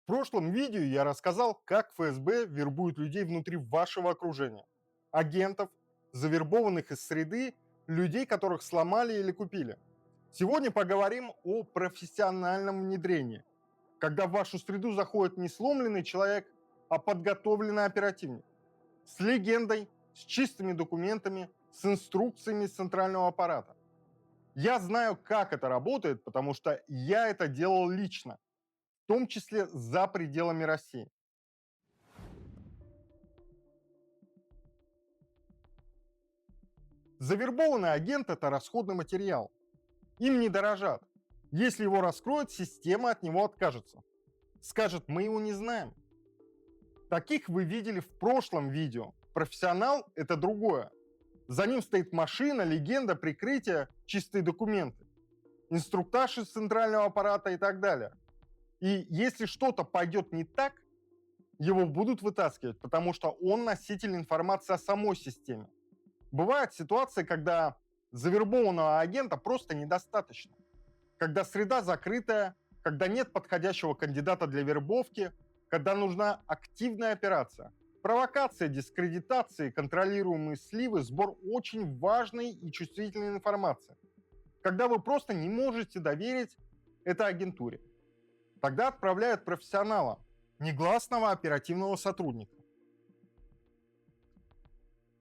В прошлом видео я рассказал, как ФСБ вербует людей внутри вашего окружения. Агентов, завербованных из среды, людей, которых сломали или купили. Сегодня поговорим о профессиональном внедрении, когда в вашу среду заходит не сломленный человек, а подготовленный оперативник. С легендой, с чистыми документами, с инструкциями из центрального аппарата. Я знаю, как это работает, потому что я это делал лично, в том числе за пределами России. Завербованный агент – это расходный материал. Им не дорожат. Если его раскроют, система от него откажется. Скажет, мы его не знаем. Таких вы видели в прошлом видео. Профессионал – это другое. За ним стоит машина, легенда, прикрытие, чистые документы, инструктаж из центрального аппарата и так далее. И если что-то пойдет не так, его будут вытаскивать, потому что он носитель информации о самой системе. Бывает ситуация, когда завербованного агента просто недостаточно. Когда среда закрытая, когда нет подходящего кандидата для вербовки, когда нужна активная операция. Провокация, дискредитация, контролируемые сливы, сбор очень важной и чувствительной информации. Когда вы просто не можете доверить этой агентуре. Тогда отправляют профессионала, негласного оперативного сотрудника.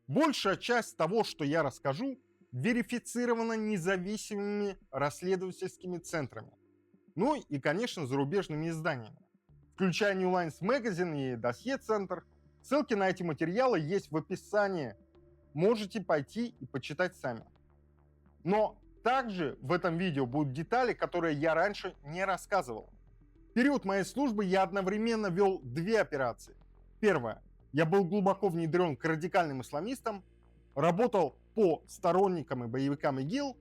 Большая часть того, что я расскажу, верифицирована независимыми расследовательскими центрами. Ну и, конечно, зарубежными изданиями, включая New Lines Magazine и Досье Центр. Ссылки на эти материалы есть в описании. Можете пойти и почитать сами. Но также в этом видео будут детали, которые я раньше не рассказывал. В период моей службы я одновременно вел две операции. Первая. Я был глубоко внедрен к радикальным исламистам, работал по сторонникам и боевикам ИГИЛ,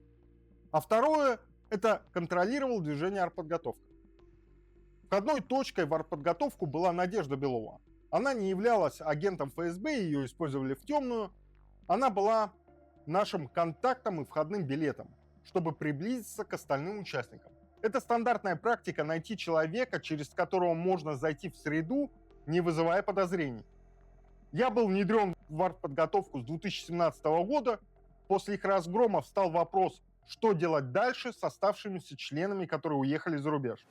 а второе – это контролировал движение артподготовка. Входной точкой в артподготовку была Надежда Белова. Она не являлась агентом ФСБ, ее использовали в темную. Она была нашим контактом и входным билетом, чтобы приблизиться к остальным участникам. Это стандартная практика найти человека, через которого можно зайти в среду, не вызывая подозрений. Я был внедрен в артподготовку с 2017 года. После их разгрома встал вопрос, что делать дальше с оставшимися членами, которые уехали за рубеж.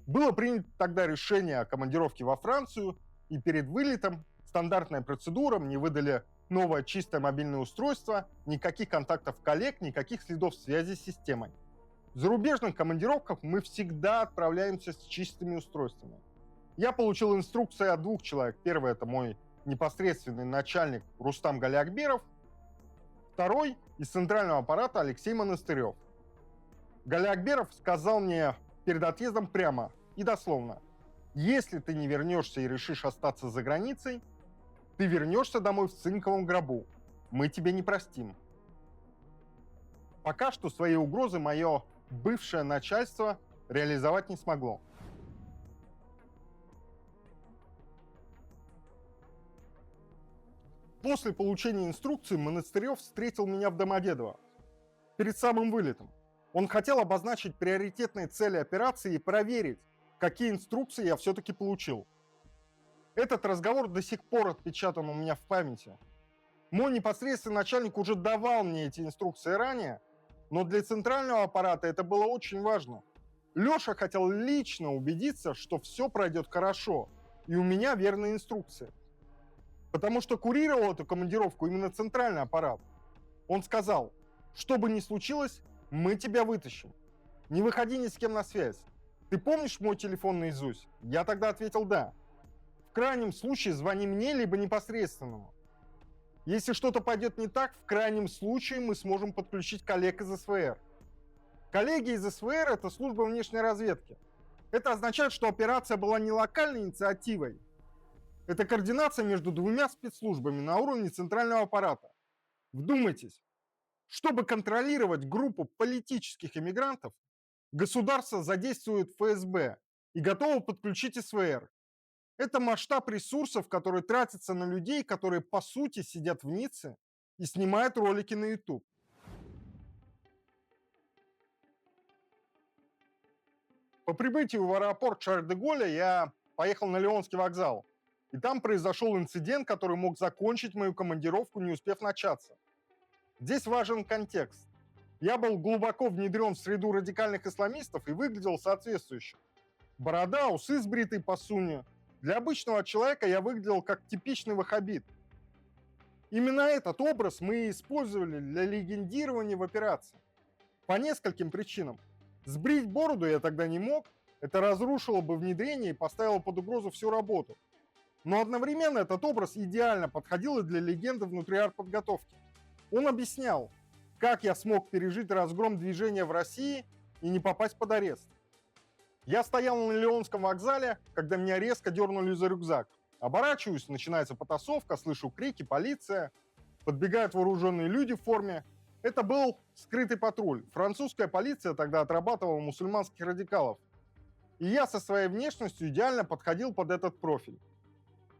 Было принято тогда решение о командировке во Францию, и перед вылетом стандартная процедура, мне выдали новое чистое мобильное устройство, никаких контактов коллег, никаких следов связи с системой. В зарубежных командировках мы всегда отправляемся с чистыми устройствами. Я получил инструкции от двух человек. Первый – это мой непосредственный начальник Рустам Галиакберов. Второй – из центрального аппарата Алексей Монастырев. Галиакберов сказал мне перед отъездом прямо и дословно: если ты не вернешься и решишь остаться за границей, ты вернешься домой в цинковом гробу. Мы тебе не простим. Пока что свои угрозы мое бывшее начальство реализовать не смогло. После получения инструкции Монастырев встретил меня в Домодедово перед самым вылетом. Он хотел обозначить приоритетные цели операции и проверить, какие инструкции я все-таки получил. Этот разговор до сих пор отпечатан у меня в памяти. Мой непосредственный начальник уже давал мне эти инструкции ранее, но для центрального аппарата это было очень важно. Леша хотел лично убедиться, что все пройдет хорошо, и у меня верные инструкции. Потому что курировал эту командировку именно центральный аппарат. Он сказал: что бы ни случилось, мы тебя вытащим. Не выходи ни с кем на связь. Ты помнишь мой телефон наизусть? Я тогда ответил да. В крайнем случае звони мне, либо непосредственному. Если что-то пойдет не так, в крайнем случае мы сможем подключить коллег из СВР. Коллеги из СВР – это служба внешней разведки. Это означает, что операция была не локальной инициативой. Это координация между двумя спецслужбами на уровне центрального аппарата. Вдумайтесь, чтобы контролировать группу политических иммигрантов, государство задействует ФСБ и готово подключить СВР. Это масштаб ресурсов, которые тратятся на людей, которые по сути сидят в Ницце и снимают ролики на YouTube. По прибытию в аэропорт Шарль-де-Голля я поехал на Лионский вокзал. И там произошел инцидент, который мог закончить мою командировку, не успев начаться. Здесь важен контекст. Я был глубоко внедрен в среду радикальных исламистов и выглядел соответствующе. Борода, усы сбритые по сунне. Для обычного человека я выглядел как типичный ваххабит. Именно этот образ мы использовали для легендирования в операции. По нескольким причинам. Сбрить бороду я тогда не мог, это разрушило бы внедрение и поставило под угрозу всю работу. Но одновременно этот образ идеально подходил и для легенды внутри артподготовки. Он объяснял, как я смог пережить разгром движения в России и не попасть под арест. Я стоял на Лионском вокзале, когда меня резко дернули за рюкзак. Оборачиваюсь, начинается потасовка, слышу крики, полиция. Подбегают вооруженные люди в форме. Это был скрытый патруль. Французская полиция тогда отрабатывала мусульманских радикалов. И я со своей внешностью идеально подходил под этот профиль.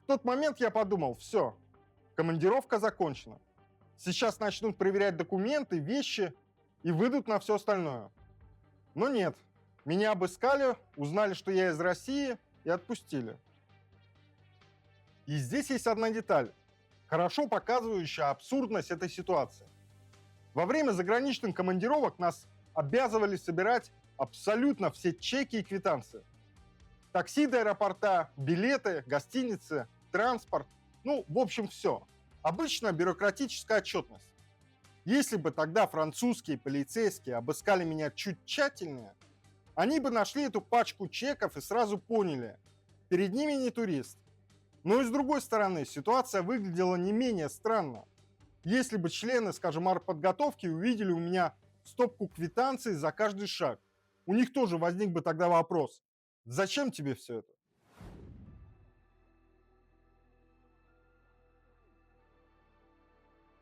В тот момент я подумал, все, командировка закончена. Сейчас начнут проверять документы, вещи и выйдут на все остальное. Но нет, меня обыскали, узнали, что я из России и отпустили. И здесь есть одна деталь, хорошо показывающая абсурдность этой ситуации. Во время заграничных командировок нас обязывали собирать абсолютно все чеки и квитанции. Такси до аэропорта, билеты, гостиницы, транспорт, в общем, все. Обычная бюрократическая отчетность. Если бы тогда французские полицейские обыскали меня чуть тщательнее, они бы нашли эту пачку чеков и сразу поняли, перед ними не турист. Но и с другой стороны, ситуация выглядела не менее странно. Если бы члены, скажем, артподготовки увидели у меня стопку квитанций за каждый шаг, у них тоже возник бы тогда вопрос, зачем тебе все это?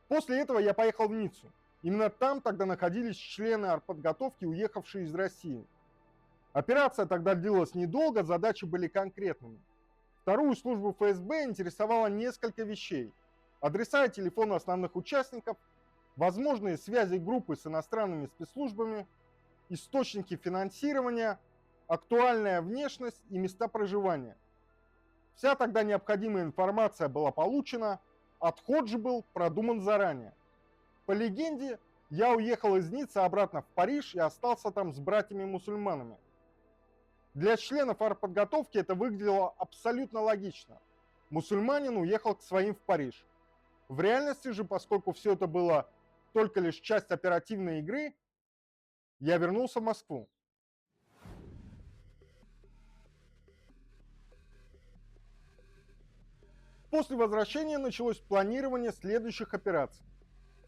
После этого я поехал в Ниццу. Именно там тогда находились члены артподготовки, уехавшие из России. Операция тогда длилась недолго, задачи были конкретными. Вторую службу ФСБ интересовало несколько вещей. Адреса и телефоны основных участников, возможные связи группы с иностранными спецслужбами, источники финансирования, актуальная внешность и места проживания. Вся тогда необходимая информация была получена, отход же был продуман заранее. По легенде, я уехал из Ниццы обратно в Париж и остался там с братьями-мусульманами. Для членов артподготовки это выглядело абсолютно логично. Мусульманин уехал к своим в Париж. В реальности же, поскольку все это было только лишь часть оперативной игры, я вернулся в Москву. После возвращения началось планирование следующих операций.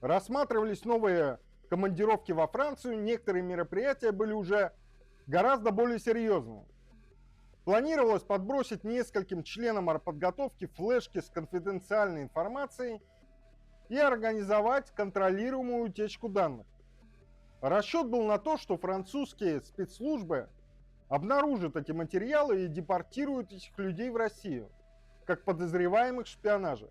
Рассматривались новые командировки во Францию, некоторые мероприятия были уже гораздо более серьезные. Планировалось подбросить нескольким членам артподготовки флешки с конфиденциальной информацией и организовать контролируемую утечку данных. Расчет был на то, что французские спецслужбы обнаружат эти материалы и депортируют этих людей в Россию, как подозреваемых в шпионаже.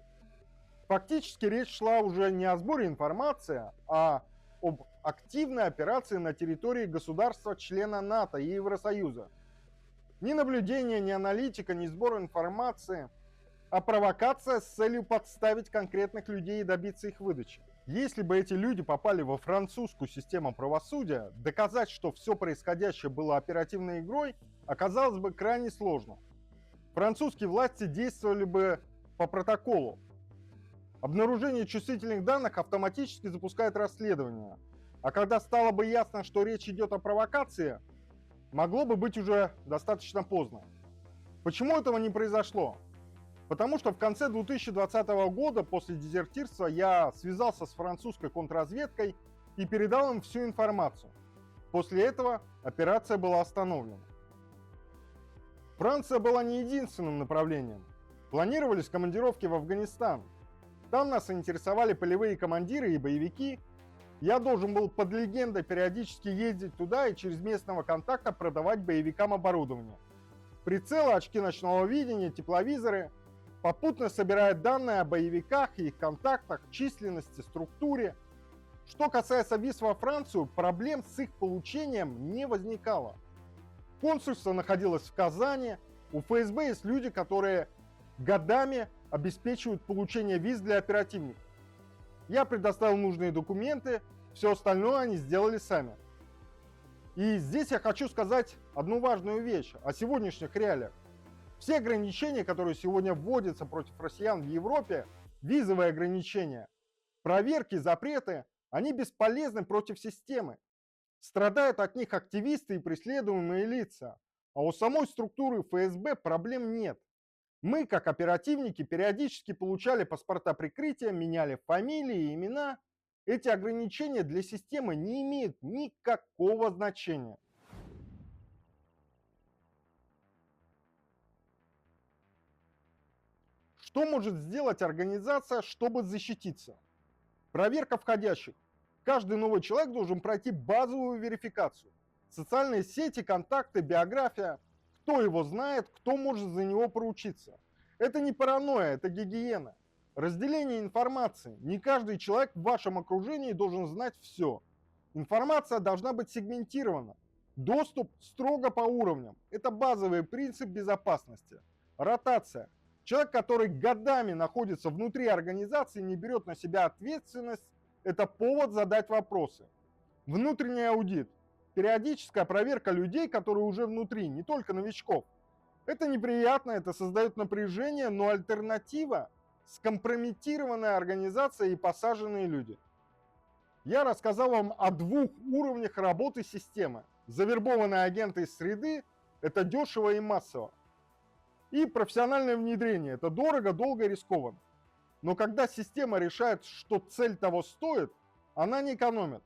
Фактически речь шла уже не о сборе информации, а об активной операции на территории государства-члена НАТО и Евросоюза. Ни наблюдения, ни аналитика, ни сбор информации, а провокация с целью подставить конкретных людей и добиться их выдачи. Если бы эти люди попали во французскую систему правосудия, доказать, что все происходящее было оперативной игрой, оказалось бы крайне сложно. Французские власти действовали бы по протоколу. Обнаружение чувствительных данных автоматически запускает расследование. А когда стало бы ясно, что речь идет о провокации, могло бы быть уже достаточно поздно. Почему этого не произошло? Потому что в конце 2020 года, после дезертирства, я связался с французской контрразведкой и передал им всю информацию. После этого операция была остановлена. Франция была не единственным направлением. Планировались командировки в Афганистан. Там нас интересовали полевые командиры и боевики. Я должен был под легендой периодически ездить туда и через местного контакта продавать боевикам оборудование. Прицелы, очки ночного видения, тепловизоры. Попутно собирая данные о боевиках и их контактах, численности, структуре. Что касается виз во Францию, проблем с их получением не возникало. Консульство находилось в Казани. У ФСБ есть люди, которые годами обеспечивают получение виз для оперативников. Я предоставил нужные документы, все остальное они сделали сами. И здесь я хочу сказать одну важную вещь о сегодняшних реалиях. Все ограничения, которые сегодня вводятся против россиян в Европе, визовые ограничения, проверки, запреты, они бесполезны против системы. Страдают от них активисты и преследуемые лица. А у самой структуры ФСБ проблем нет. Мы, как оперативники, периодически получали паспорта прикрытия, меняли фамилии и имена. Эти ограничения для системы не имеют никакого значения. Что может сделать организация, чтобы защититься? Проверка входящих. Каждый новый человек должен пройти базовую верификацию. Социальные сети, контакты, биография. Кто его знает, кто может за него поручиться. Это не паранойя, это гигиена. Разделение информации. Не каждый человек в вашем окружении должен знать все. Информация должна быть сегментирована. Доступ строго по уровням. Это базовый принцип безопасности. Ротация. Человек, который годами находится внутри организации, не берет на себя ответственность, это повод задать вопросы. Внутренний аудит. Периодическая проверка людей, которые уже внутри, не только новичков. Это неприятно, это создает напряжение, но альтернатива – скомпрометированная организация и посаженные люди. Я рассказал вам о двух уровнях работы системы. Завербованные агенты из среды – это дешево и массово. И профессиональное внедрение – это дорого, долго и рискованно. Но когда система решает, что цель того стоит, она не экономит.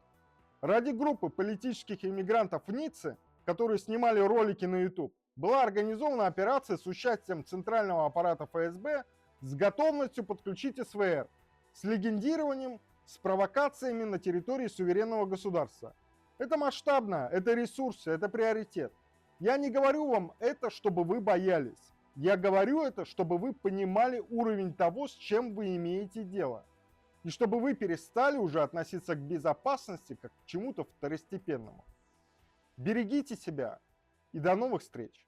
Ради группы политических иммигрантов в Ницце, которые снимали ролики на YouTube, была организована операция с участием центрального аппарата ФСБ с готовностью подключить СВР, с легендированием, с провокациями на территории суверенного государства. Это масштабно, это ресурсы, это приоритет. Я не говорю вам это, чтобы вы боялись. Я говорю это, чтобы вы понимали уровень того, с чем вы имеете дело. И чтобы вы перестали уже относиться к безопасности как к чему-то второстепенному. Берегите себя и до новых встреч!